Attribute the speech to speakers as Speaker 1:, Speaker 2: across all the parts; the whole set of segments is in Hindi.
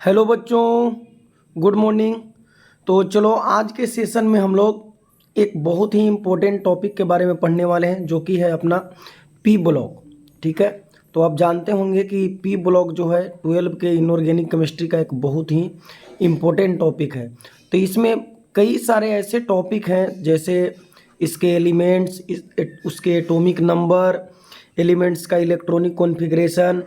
Speaker 1: हेलो बच्चों, गुड मॉर्निंग। तो चलो आज के सेशन में हम लोग एक बहुत ही इम्पोर्टेंट टॉपिक के बारे में पढ़ने वाले हैं जो कि है अपना पी ब्लॉक। ठीक है, तो आप जानते होंगे कि पी ब्लॉक जो है 12 के इनऑर्गेनिक केमिस्ट्री का एक बहुत ही इम्पोर्टेंट टॉपिक है। तो इसमें कई सारे ऐसे टॉपिक हैं जैसे इसके एलिमेंट्स, उसके एटॉमिक नंबर, एलिमेंट्स का इलेक्ट्रॉनिक कॉन्फ़िगरेशन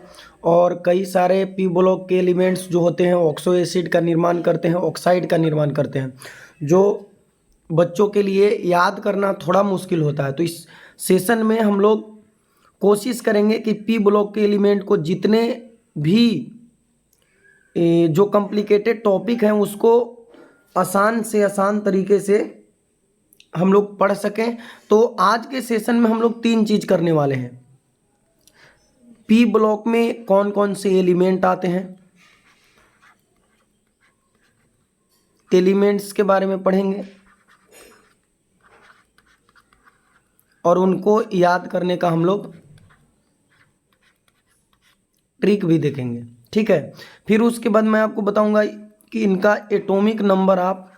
Speaker 1: और कई सारे पी ब्लॉक के एलिमेंट्स जो होते हैं ऑक्सो एसिड का निर्माण करते हैं, ऑक्साइड का निर्माण करते हैं, जो बच्चों के लिए याद करना थोड़ा मुश्किल होता है। तो इस सेशन में हम लोग कोशिश करेंगे कि पी ब्लॉक के एलिमेंट को जितने भी जो कॉम्प्लिकेटेड टॉपिक हैं उसको आसान से आसान तरीके से हम लोग पढ़ सकें। तो आज के सेशन में हम लोग तीन चीज़ करने वाले हैं। पी ब्लॉक में कौन कौन से एलिमेंट आते हैं, एलिमेंट्स के बारे में पढ़ेंगे और उनको याद करने का हम लोग ट्रिक भी देखेंगे। ठीक है, फिर उसके बाद मैं आपको बताऊंगा कि इनका एटॉमिक नंबर आप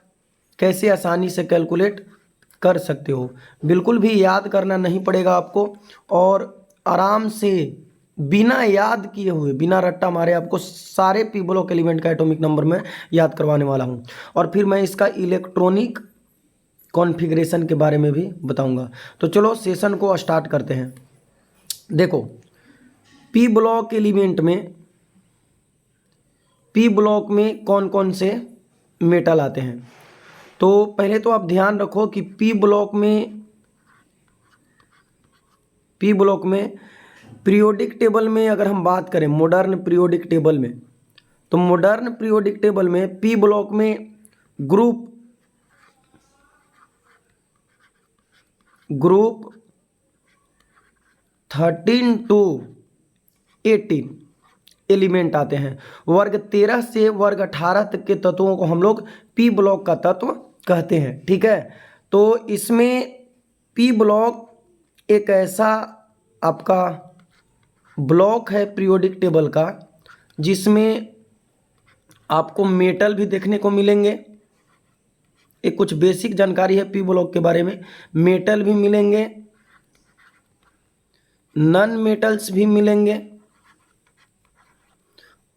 Speaker 1: कैसे आसानी से कैलकुलेट कर सकते हो। बिल्कुल भी याद करना नहीं पड़ेगा आपको और आराम से बिना याद किए हुए, बिना रट्टा मारे आपको सारे पी ब्लॉक एलिमेंट का एटॉमिक नंबर मैं याद करवाने वाला हूँ। और फिर मैं इसका इलेक्ट्रॉनिक कॉन्फ़िगरेशन के बारे में भी बताऊंगा। तो चलो सेशन को स्टार्ट करते हैं। देखो, पी ब्लॉक एलिमेंट में, पी ब्लॉक में कौन कौन से मेटल आते हैं। तो पहले तो आप ध्यान रखो कि पी ब्लॉक में पीरियोडिक टेबल में अगर हम बात करें मॉडर्न पीरियोडिक टेबल में, तो मॉडर्न पीरियोडिक टेबल में पी ब्लॉक में ग्रुप 13 टू 18 एलिमेंट आते हैं। वर्ग 13 से वर्ग 18 तक के तत्वों को हम लोग पी ब्लॉक का तत्व कहते हैं। ठीक है, तो इसमें पी ब्लॉक एक ऐसा आपका ब्लॉक है पीरियोडिक टेबल का जिसमें आपको मेटल भी देखने को मिलेंगे। एक कुछ बेसिक जानकारी है पी ब्लॉक के बारे में, मेटल भी मिलेंगे, नॉन मेटल्स भी मिलेंगे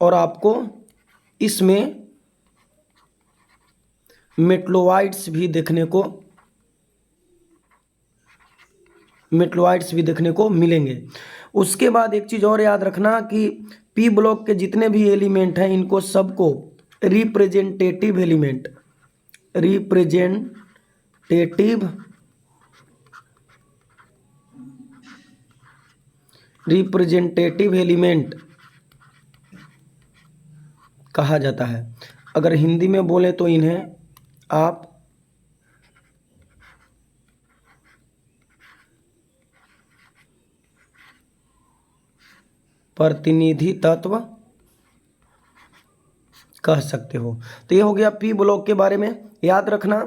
Speaker 1: और आपको इसमें मेटलोइड्स भी देखने को मिलेंगे। उसके बाद एक चीज़ और याद रखना कि पी ब्लॉक के जितने भी एलिमेंट हैं इनको सबको रिप्रेजेंटेटिव एलिमेंट कहा जाता है। अगर हिंदी में बोले तो इन्हें आप प्रतिनिधि तत्व कह सकते हो। तो ये हो गया पी ब्लॉक के बारे में। याद रखना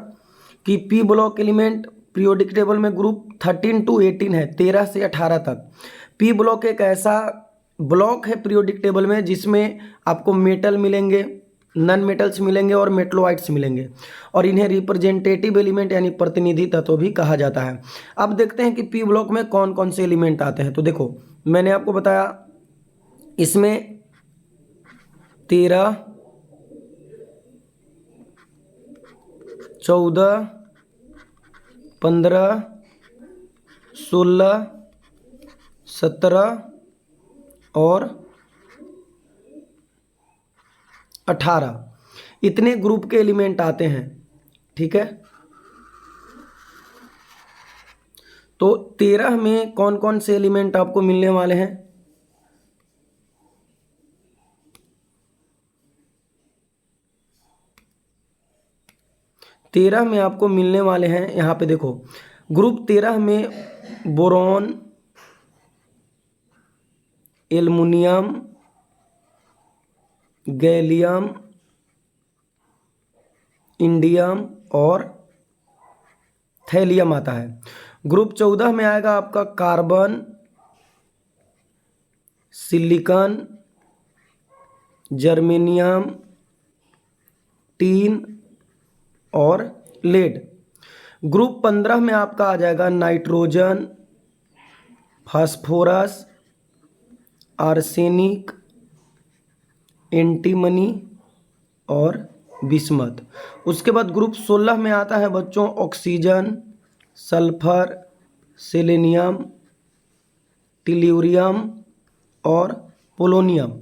Speaker 1: कि P block element periodic table में ग्रुप 13 टू 18 है, 13 से 18 तक। पी ब्लॉक एक ऐसा ब्लॉक है पीरियोडिक टेबल में जिसमें आपको मेटल मिलेंगे, नॉन मेटल्स मिलेंगे और मेटलोइड्स मिलेंगे और इन्हें रिप्रेजेंटेटिव एलिमेंट यानी प्रतिनिधि तत्व भी कहा जाता है। अब देखते हैं कि पी ब्लॉक में कौन कौन से एलिमेंट आते हैं। तो देखो, मैंने आपको बताया इसमें 13, 14, 15, 16, 17 और 18 इतने ग्रुप के एलिमेंट आते हैं। ठीक है, तो 13 में कौन कौन से एलिमेंट आपको मिलने वाले हैं। तेरह में आपको मिलने वाले हैं, यहाँ पे देखो, ग्रुप 13 में बोरॉन, एल्युमिनियम, गैलियम, इंडियम और थैलियम आता है। ग्रुप 14 में आएगा आपका कार्बन, सिलिकॉन, जर्मेनियम, टीन और लेड। ग्रुप 15 में आपका आ जाएगा नाइट्रोजन, फास्फोरस, आर्सेनिक, एंटीमनी और बिस्मथ। उसके बाद ग्रुप 16 में आता है बच्चों ऑक्सीजन, सल्फर, सेलेनियम, टिल्यूरियम और पोलोनियम।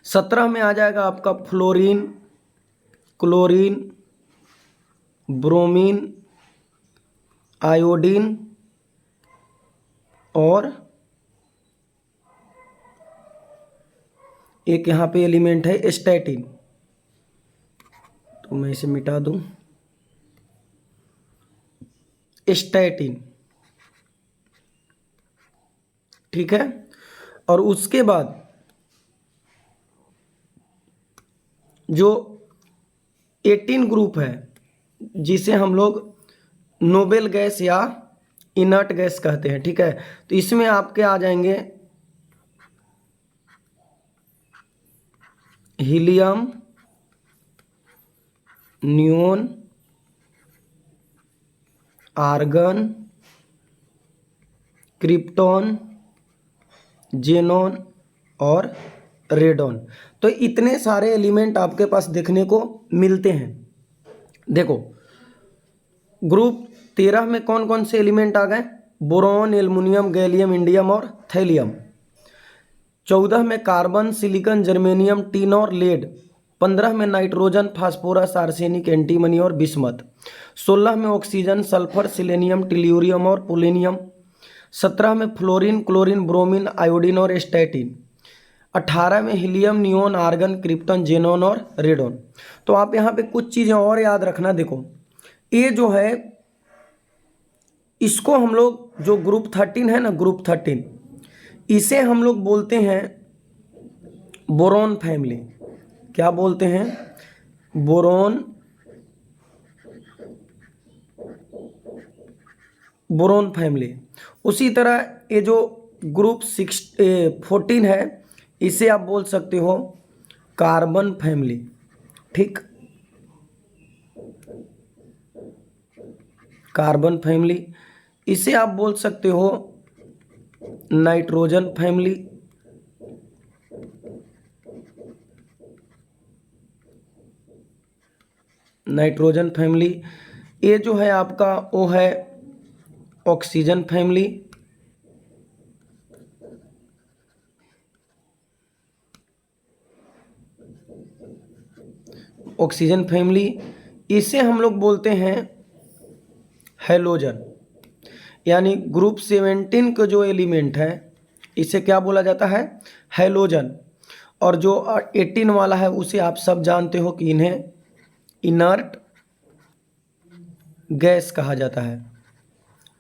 Speaker 1: 17 में आ जाएगा आपका फ्लोरीन, क्लोरीन, ब्रोमीन, आयोडीन और एक यहाँ पे एलिमेंट है स्टैटिन। तो मैं इसे मिटा दूं, स्टैटिन, ठीक है। और उसके बाद जो 18 ग्रुप है जिसे हम लोग नोबेल गैस या इनर्ट गैस कहते हैं, ठीक है। तो इसमें आपके आ जाएंगे helium, neon, argon, krypton, xenon और रेडॉन। तो इतने सारे एलिमेंट आपके पास देखने को मिलते हैं। देखो ग्रुप 13 में कौन कौन से एलिमेंट आ गए? बोरॉन, एल्युमिनियम, गैलियम, इंडियम और थैलियम। 14 में कार्बन, सिलिकॉन, जर्मेनियम, टीन और लेड। 15 में नाइट्रोजन, फास्फोरस, आर्सेनिक, एंटीमनी और बिस्मथ। 16 में ऑक्सीजन, सल्फर, सिलेनियम, टिल्यूरियम और पोलेनियम। 17 में फ्लोरीन, क्लोरीन, ब्रोमीन, आयोडीन और स्टैटिन। 18 में helium, neon, argon, krypton, xenon और रेडॉन। तो आप यहाँ पे कुछ चीज़ें और याद रखना। देखो ये जो है इसको हम लोग, जो ग्रुप 13 है ना, ग्रुप 13, इसे हम लोग बोलते हैं बोरॉन फैमिली। क्या बोलते हैं? Boron family. उसी तरह ये जो ग्रुप 14 है इसे आप बोल सकते हो कार्बन फैमिली, ठीक। Carbon family. इसे आप बोल सकते हो नाइट्रोजन फैमिली, नाइट्रोजन फैमिली। ये जो है आपका वो है ऑक्सीजन फैमिली, ऑक्सीजन फैमिली। इसे हम लोग बोलते हैं हैलोजन। यानी ग्रुप 17 का जो एलिमेंट है इसे क्या बोला जाता है? हैलोजन। और जो 18 वाला है उसे आप सब जानते हो कि इन्हें इनर्ट गैस कहा जाता है,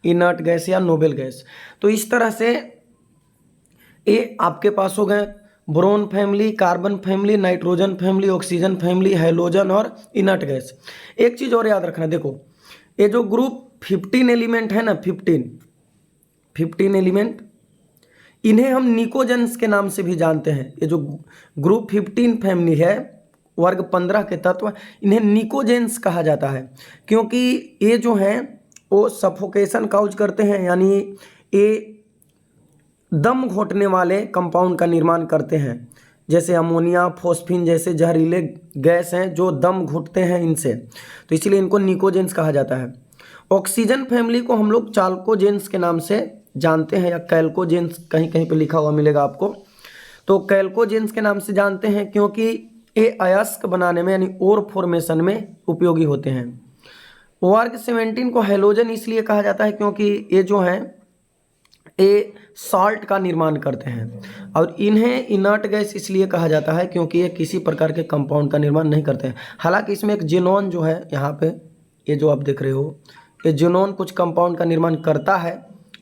Speaker 1: इनर्ट गैस या नोबेल गैस। तो इस तरह से ये आपके पास हो गए boron family, carbon family, nitrogen family, oxygen family, halogen और इनर्ट गैस। एक चीज़ और याद रखना, देखो ये जो ग्रुप 15 एलिमेंट है ना, 15 एलिमेंट, इन्हें हम निकोजेंस के नाम से भी जानते हैं। ये जो ग्रुप 15 फैमिली है, वर्ग 15 के तत्व, इन्हें निकोजेंस कहा जाता है क्योंकि ये जो हैं वो सफोकेशन काउज करते हैं, यानी ये दम घोटने वाले कंपाउंड का निर्माण करते हैं। जैसे अमोनिया, फॉस्फिन जैसे जहरीले गैस हैं जो दम घुटते हैं इनसे, तो इसलिए इनको निकोजेंस कहा जाता है। ऑक्सीजन फैमिली को हम लोग चाल्कोजेंस के नाम से जानते हैं, या कैल्कोजेंस कहीं कहीं पे लिखा हुआ मिलेगा आपको। तो कैल्कोजेंस के नाम से जानते हैं क्योंकि ये अयस्क बनाने में यानी ओर फॉर्मेशन में उपयोगी होते हैं। वर्ग 17 को हैलोजन इसलिए कहा जाता है क्योंकि ये जो हैं ये सॉल्ट का निर्माण करते हैं, और इन्हें इनर्ट गैस इसलिए कहा जाता है क्योंकि ये किसी प्रकार के कंपाउंड का निर्माण नहीं करते हैं। हालांकि इसमें एक जेनॉन जो है यहाँ पे, ये जो आप देख रहे हो, ये जेनॉन कुछ कंपाउंड का निर्माण करता है,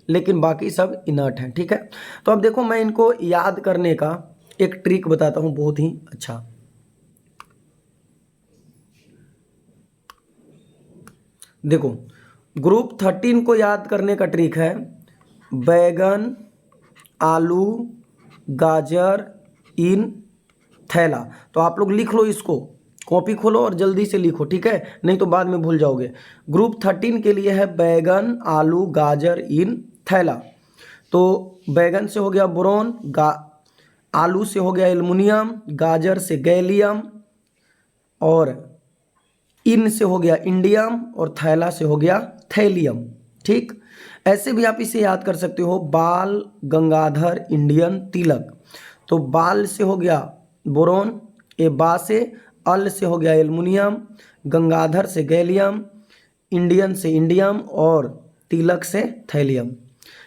Speaker 1: लेकिन बाकी सब इनर्ट हैं, ठीक है। तो अब देखो मैं इनको याद करने का एक ट्रिक बताता हूँ, बहुत ही अच्छा। देखो ग्रुप 13 को याद करने का ट्रिक है बैगन, आलू, गाजर इन थैला। तो आप लोग लिख लो इसको, कॉपी खोलो और जल्दी से लिखो, ठीक है, नहीं तो बाद में भूल जाओगे। ग्रुप 13 के लिए है बैगन, आलू, गाजर इन थैला। तो बैगन से हो गया बोरॉन, आलू से हो गया एल्युमिनियम, गाजर से गैलियम, और इन से हो गया इंडियम, और थैला से हो गया थैलियम। ठीक, ऐसे भी आप इसे याद कर सकते हो, बाल गंगाधर इंडियन तिलक। तो बाल से हो गया बोरॉन, ए बा से, अल से हो गया एल्युमिनियम, गंगाधर से गैलियम, इंडियन से इंडियम, और तिलक से थैलियम।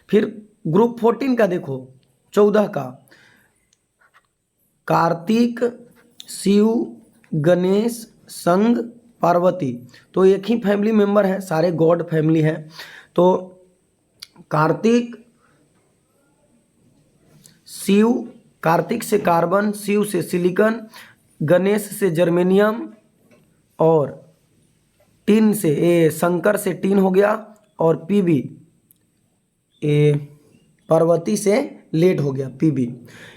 Speaker 1: फिर ग्रुप 14 का देखो, 14 का कार्तिक, शिव, गणेश, संग, पार्वती। तो एक ही फैमिली मेंबर है, सारे गॉड फैमिली है। तो कार्तिक, शिव, कार्तिक से कार्बन, शिव से सिलिकॉन, गणेश से जर्मेनियम, और टिन से शंकर से टिन हो गया, और पीबी पार्वती से लेड हो गया पीबी।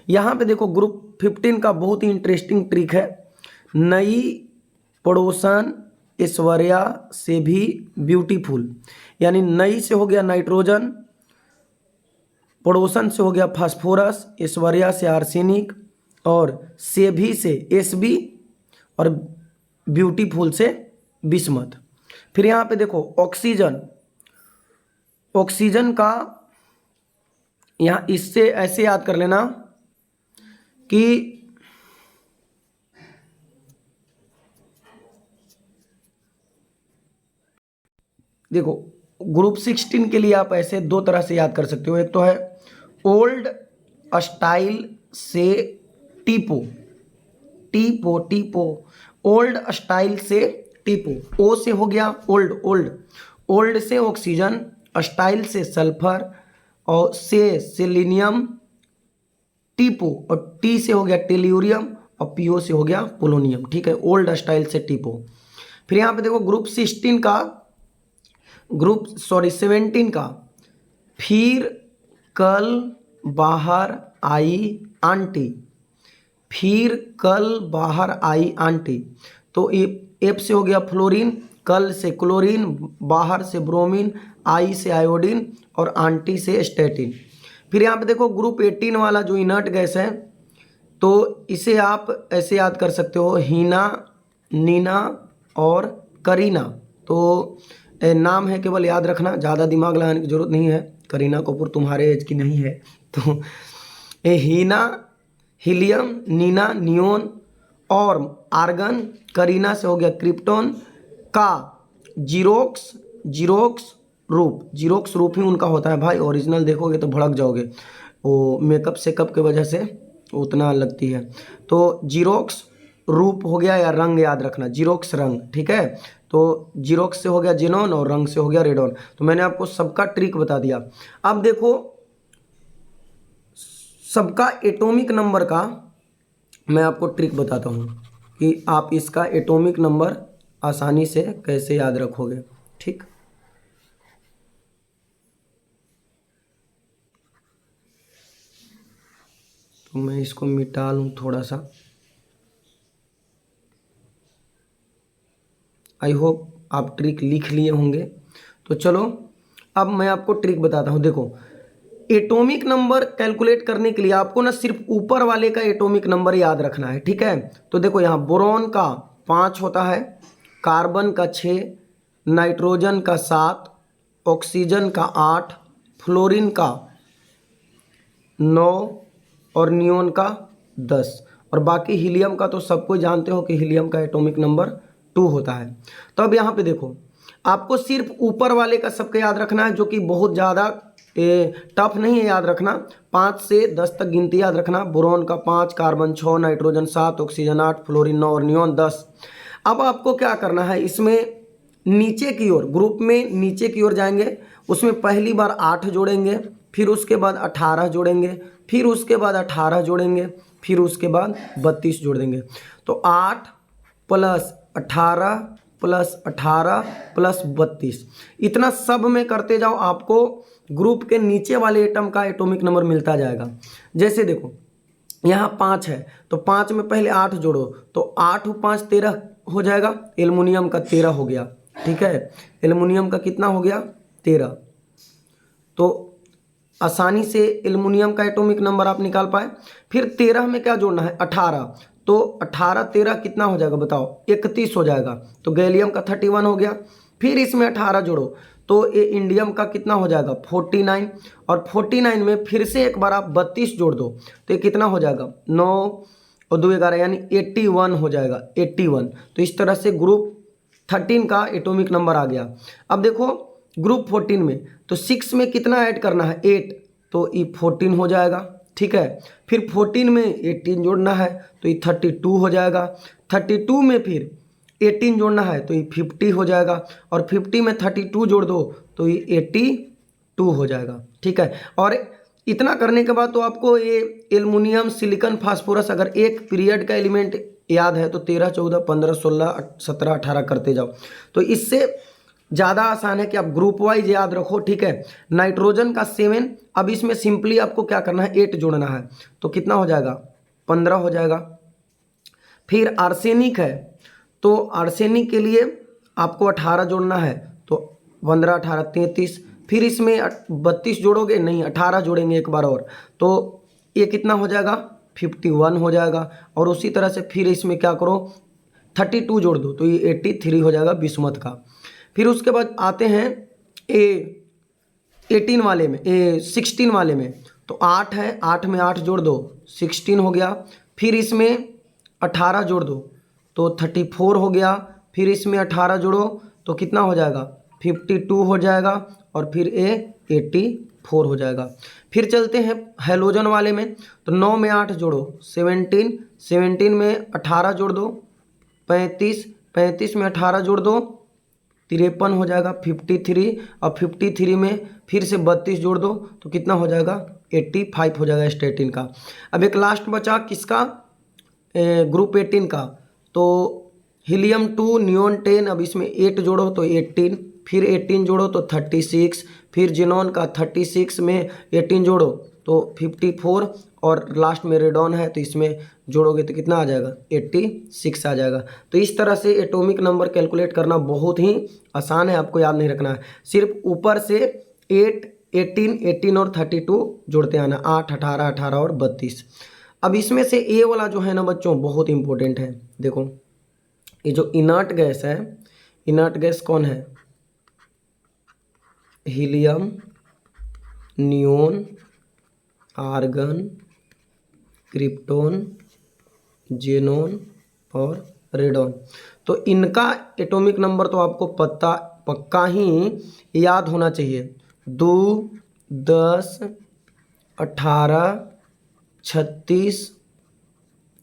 Speaker 1: यहाँ पे देखो ग्रुप 15 का बहुत ही इंटरेस्टिंग ट्रिक है। नई पड़ोसन ऐश्वर्या से भी ब्यूटीफुल, यानी नई से हो गया नाइट्रोजन, पड़ोसन से हो गया फास्फोरस, ऐश्वर्या से आर्सेनिक, और सेभी से एसबी, और ब्यूटीफुल से बिस्मथ। फिर यहाँ पे देखो ऑक्सीजन, ऑक्सीजन का यहाँ इससे ऐसे याद कर लेना कि देखो ग्रुप 16 के लिए आप ऐसे दो तरह से याद कर सकते हो। एक तो है ओल्ड स्टाइल से टीपो, टीपो टीपो, ओल्ड स्टाइल से टीपो। ओ से हो गया ओल्ड, ओल्ड, ओल्ड से ऑक्सीजन, स्टाइल से सल्फर, और से सेलेनियम, टीपो, और टी से हो गया टेल्यूरियम, और पीओ से हो गया पोलोनियम। ठीक है, ओल्ड स्टाइल से टीपो। फिर यहाँ पे देखो ग्रुप 16 का, ग्रुप 17 का, फिर कल बाहर आई आंटी, फिर कल बाहर आई आंटी। तो एफ से हो गया फ्लोरीन, कल से क्लोरीन, बाहर से ब्रोमीन, आई से आयोडीन, और आंटी से स्टेटिन। फिर यहाँ पे देखो ग्रुप 18 वाला जो इनर्ट गैस है, तो इसे आप ऐसे याद कर सकते हो, हीना, नीना, और करीना। तो नाम है, केवल याद रखना, ज़्यादा दिमाग लगाने की जरूरत नहीं है। करीना कपूर तुम्हारे एज की नहीं है। तो हीना, हीलियम, नीना नियोन, और आर्गन, करीना से हो गया क्रिप्टॉन, का जीरोक्स, जीरोक्स रूप, जीरोक्स रूप ही उनका होता है भाई, ओरिजिनल देखोगे तो भड़क जाओगे, वो मेकअप सेकअप के वजह से उतना लगती है। तो जीरोक्स रूप हो गया, या रंग याद रखना, जीरोक्स रंग। ठीक है, तो जीरोक्स से हो गया जेनॉन, और रंग से हो गया रेडॉन। तो मैंने आपको सबका ट्रिक बता दिया। अब देखो सबका एटॉमिक नंबर का मैं आपको ट्रिक बताता हूँ कि आप इसका एटॉमिक नंबर आसानी से कैसे याद रखोगे। ठीक, तो मैं इसको मिटा लूँ थोड़ा सा। आई होप आप ट्रिक लिख लिए होंगे। तो चलो अब मैं आपको ट्रिक बताता हूँ। देखो एटॉमिक नंबर कैलकुलेट करने के लिए आपको ना सिर्फ ऊपर वाले का एटॉमिक नंबर याद रखना है। ठीक है, तो देखो यहाँ बोरॉन का 5 होता है, कार्बन का 6, नाइट्रोजन का 7, ऑक्सीजन का 8, फ्लोरीन का 9, और नियोन का 10, और बाकी हीलियम का तो सबको जानते हो कि हीलियम का एटॉमिक नंबर 2 होता है। तो अब यहाँ पे देखो आपको सिर्फ ऊपर वाले का सबका याद रखना है, जो कि बहुत ज़्यादा टफ नहीं है याद रखना। 5 से 10 तक गिनती याद रखना। बोरॉन का 5, कार्बन 6, नाइट्रोजन 7, ऑक्सीजन 8, फ्लोरीन 9, और नियोन 10। अब आपको क्या करना है, इसमें नीचे की ओर, ग्रुप में नीचे की ओर जाएंगे, उसमें पहली बार 8 जोड़ेंगे, फिर उसके बाद 18 जोड़ेंगे, फिर उसके बाद 18 जोड़ेंगे, फिर उसके बाद 32 जोड़ देंगे। तो 8 + 18 + 18 + 32, इतना सब में करते जाओ, आपको ग्रुप के नीचे वाले एटम का एटॉमिक नंबर मिलता जाएगा। जैसे देखो यहाँ 5 है, तो 5 में पहले 8 जोड़ो, तो 8 × 5 = 13, हो जाएगा, एल्युमिनियम का 13 हो गया। ठीक है, एल्युमिनियम का कितना हो गया, 13। तो आसानी से एल्युमिनियम का एटॉमिक नंबर आप निकाल पाए। फिर 13 में क्या जोड़ना है, 18। तो 18 13 कितना हो जाएगा बताओ, 31 हो जाएगा। तो गैलियम का 31 हो गया। फिर इसमें 18 जोड़ो तो ये इंडियम का कितना हो जाएगा, 49। और 49 में फिर से एक बार आप 32 जोड़ दो तो ये कितना हो जाएगा, 9 और 2 11, यानी 81 हो जाएगा, 81। तो इस तरह से ग्रुप 13 का एटॉमिक नंबर आ गया। अब देखो ग्रुप 14 में, तो 6 में कितना ऐड करना है, 8, तो ये 14 हो जाएगा। ठीक है, फिर 14 में 18 जोड़ना है तो ये 32 हो जाएगा। 32 में फिर 18 जोड़ना है तो ये 50 हो जाएगा। और 50 में 32 जोड़ दो तो ये 82 हो जाएगा। ठीक है, और इतना करने के बाद तो आपको ये एल्युमिनियम, सिलिकॉन, फास्फोरस अगर एक पीरियड का एलिमेंट याद है तो 13 14 15 16 17 18 करते जाओ। तो इससे ज़्यादा आसान है कि आप ग्रुप वाइज याद रखो। ठीक है, नाइट्रोजन का 7। अब इसमें सिंपली आपको क्या करना है, 8 जोड़ना है तो कितना हो जाएगा, 15 हो जाएगा। फिर आर्सेनिक है, तो आर्सेनिक के लिए आपको 18 जोड़ना है तो 15 18 33। फिर इसमें 32 जोड़ोगे, नहीं 18 जोड़ेंगे एक बार और, तो ये कितना हो जाएगा, 51 हो जाएगा। और उसी तरह से फिर इसमें क्या करो, 32 जोड़ दो तो ये 83 हो जाएगा बिस्मथ का। फिर उसके बाद आते हैं 18 वाले में, 16 वाले में, तो 8 है, 8 में 8 जोड़ दो, 16 हो गया। फिर इसमें 18 जोड़ दो तो 34 हो गया। फिर इसमें 18 जोड़ो तो कितना हो जाएगा, 52 हो जाएगा। और फिर 84 हो जाएगा। फिर चलते हैं हैलोजन वाले में, तो 9 में 8 जोड़ो, 17, 17 में 18 जोड़ दो, 35, 35 में 18 जोड़ दो, 53 हो जाएगा, 53। और 53 में फिर से 32 जोड़ दो तो कितना हो जाएगा, 85 हो जाएगा स्टेटिन का। अब एक लास्ट बचा किसका, ग्रुप 18 का, तो हीलियम 2, नियोन 10। अब इसमें 8 जोड़ो तो 18, फिर 18 जोड़ो तो 36, फिर जिनोन का 36 में 18 जोड़ो तो 54, और लास्ट में रेडॉन है तो इसमें जोड़ोगे तो कितना आ जाएगा, 86 आ जाएगा। तो इस तरह से एटॉमिक नंबर कैलकुलेट करना बहुत ही आसान है, आपको याद नहीं रखना है, सिर्फ ऊपर से 8, 18, 18 और 32 जोड़ते आना, 8, 18, 18 और 32। अब इसमें से ए वाला जो है ना बच्चों बहुत इंपॉर्टेंट है। देखो ये जो इनर्ट गैस है, इनर्ट गैस कौन है, helium, neon, argon, krypton, xenon और रेडॉन। तो इनका एटॉमिक नंबर तो आपको पक्का ही याद होना चाहिए, 2, 10, 18, 36,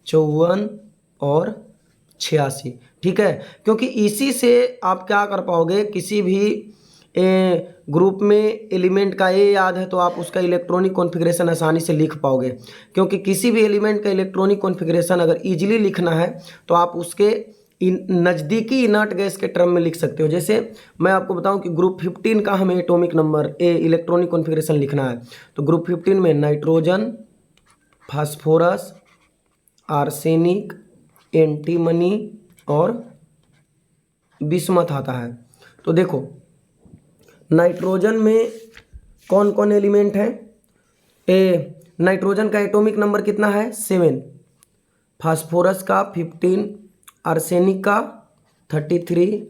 Speaker 1: 54 और 86। ठीक है, क्योंकि इसी से आप क्या कर पाओगे, किसी भी ग्रुप में एलिमेंट का ए याद है तो आप उसका इलेक्ट्रॉनिक कॉन्फ़िगरेशन आसानी से लिख पाओगे। क्योंकि किसी भी एलिमेंट का इलेक्ट्रॉनिक कॉन्फ़िगरेशन अगर इजीली लिखना है तो आप उसके नज़दीकी इनर्ट गैस के टर्म में लिख सकते हो। जैसे मैं आपको बताऊं कि ग्रुप 15 का हमें एटॉमिक नंबर इलेक्ट्रॉनिक कॉन्फ़िगरेशन लिखना है, तो ग्रुप 15 में नाइट्रोजन, फास्फोरस, आर्सेनिक, एंटीमनी और बिस्मथ आता है। तो देखो नाइट्रोजन में कौन कौन एलिमेंट है, नाइट्रोजन का एटॉमिक नंबर कितना है, 7, फास्फोरस का 15, आर्सेनिक का 33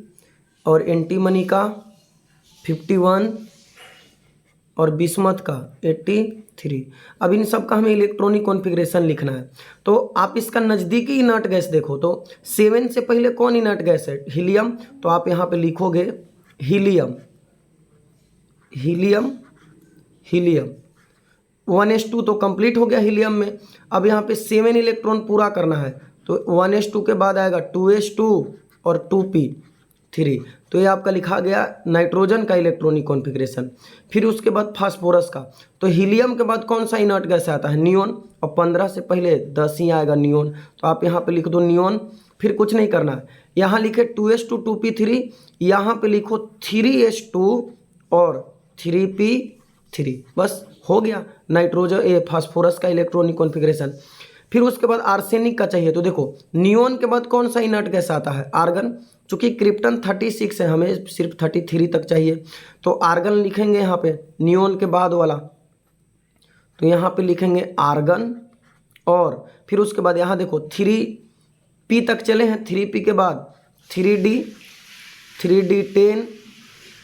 Speaker 1: और एंटीमनी का 51 और बिस्मथ का 83। अब इन सब का हमें इलेक्ट्रॉनिक कॉन्फ़िगरेशन लिखना है। तो आप इसका नज़दीकी इनर्ट गैस देखो, तो 7 से पहले कौन इनर्ट गैस है, हीलियम, तो आप यहाँ पे लिखोगे हीलियम, हीलियम, हीलियम 1s2 तो कंप्लीट हो गया हीलियम में। अब यहाँ पे 7 इलेक्ट्रॉन पूरा करना है तो 1s2 के बाद आएगा 2s2 और 2p3। तो ये आपका लिखा गया नाइट्रोजन का इलेक्ट्रॉनिक कॉन्फ़िगरेशन। फिर उसके बाद फास्फोरस का, तो हीलियम के बाद कौन सा इनर्ट गैस आता है, नियोन, और 15 से पहले 10 ही आएगा नियोन, तो आप यहाँ पे लिख दो नियोन। फिर कुछ नहीं करना है, यहाँ लिखे 2s2 2p3, यहाँ पे लिखो 3s2 और 3p3, बस हो गया नाइट्रोजन फास्फोरस का इलेक्ट्रॉनिक कॉन्फ़िगरेशन। फिर उसके बाद आर्सेनिक का चाहिए, तो देखो नियोन के बाद कौन सा इनर्ट गैस आता है, आर्गन। चूंकि क्रिप्टन 36 है, हमें सिर्फ 33 तक चाहिए, तो आर्गन लिखेंगे यहाँ पे नियोन के बाद वाला, तो यहाँ पे लिखेंगे आर्गन। और फिर उसके बाद यहाँ देखो 3p तक चले हैं, 3p के बाद 3d 10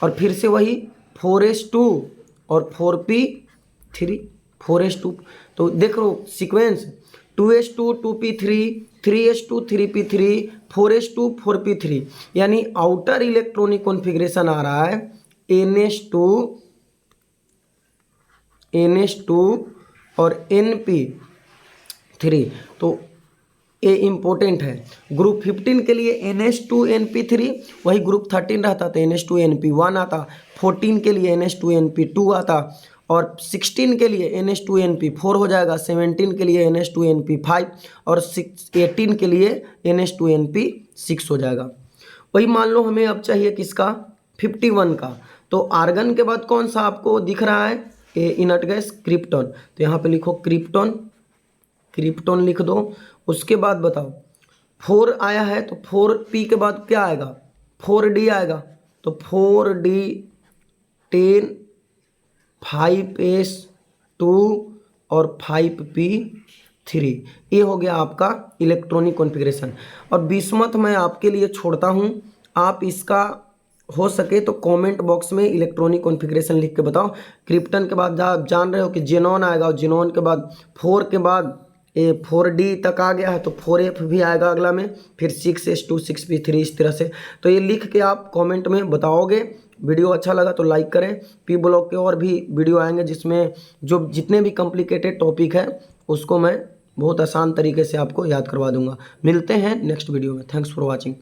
Speaker 1: और फिर से वही 4s2 और 4p3 4s2। तो देख लो sequence 2s2 2p3 3s2 3p3 4s2 4p3, यानी आउटर इलेक्ट्रॉनिक कॉन्फ़िगरेशन आ रहा है NH2 और NP3। तो ये इम्पोर्टेंट है। ग्रुप 15 के लिए NH2 NP3, वही ग्रुप 13 रहता तो NH2 NP1 आता, 14 के लिए NH2 NP2 आता, और 16 के लिए NH2 NP4 हो जाएगा, 17 के लिए NH2 NP5 और 18 के लिए NH2 NP6 हो जाएगा। वही मान लो हमें अब चाहिए किसका, 51 का। तो आर्गन के बाद कौन सा आपको दिख रहा है, ये इनर्ट गैस क्रिप्टॉन, तो यहाँ पे लिखो क्रिप्टॉन लिख दो। उसके बाद बताओ 4 आया है, तो 4p के बाद क्या आएगा, 4d आएगा, तो 4d 10 5s2 और 5p3, ये हो गया आपका इलेक्ट्रॉनिक कॉन्फ़िगरेशन। और बिस्मथ मैं आपके लिए छोड़ता हूँ, आप इसका हो सके तो कमेंट बॉक्स में इलेक्ट्रॉनिक कॉन्फ़िगरेशन लिख के बताओ। क्रिप्टन के बाद आप जान रहे हो कि जेनॉन आएगा, और जेनॉन के बाद 4 के बाद ये 4d तक आ गया है, तो 4f भी आएगा अगला में, फिर 6s2 6p3, इस तरह से। तो ये लिख के आप कमेंट में बताओगे। वीडियो अच्छा लगा तो लाइक करें। पी ब्लॉक के और भी वीडियो आएंगे जिसमें जो जितने भी कॉम्प्लिकेटेड टॉपिक है उसको मैं बहुत आसान तरीके से आपको याद करवा दूंगा। मिलते हैं नेक्स्ट वीडियो में। Thanks for watching.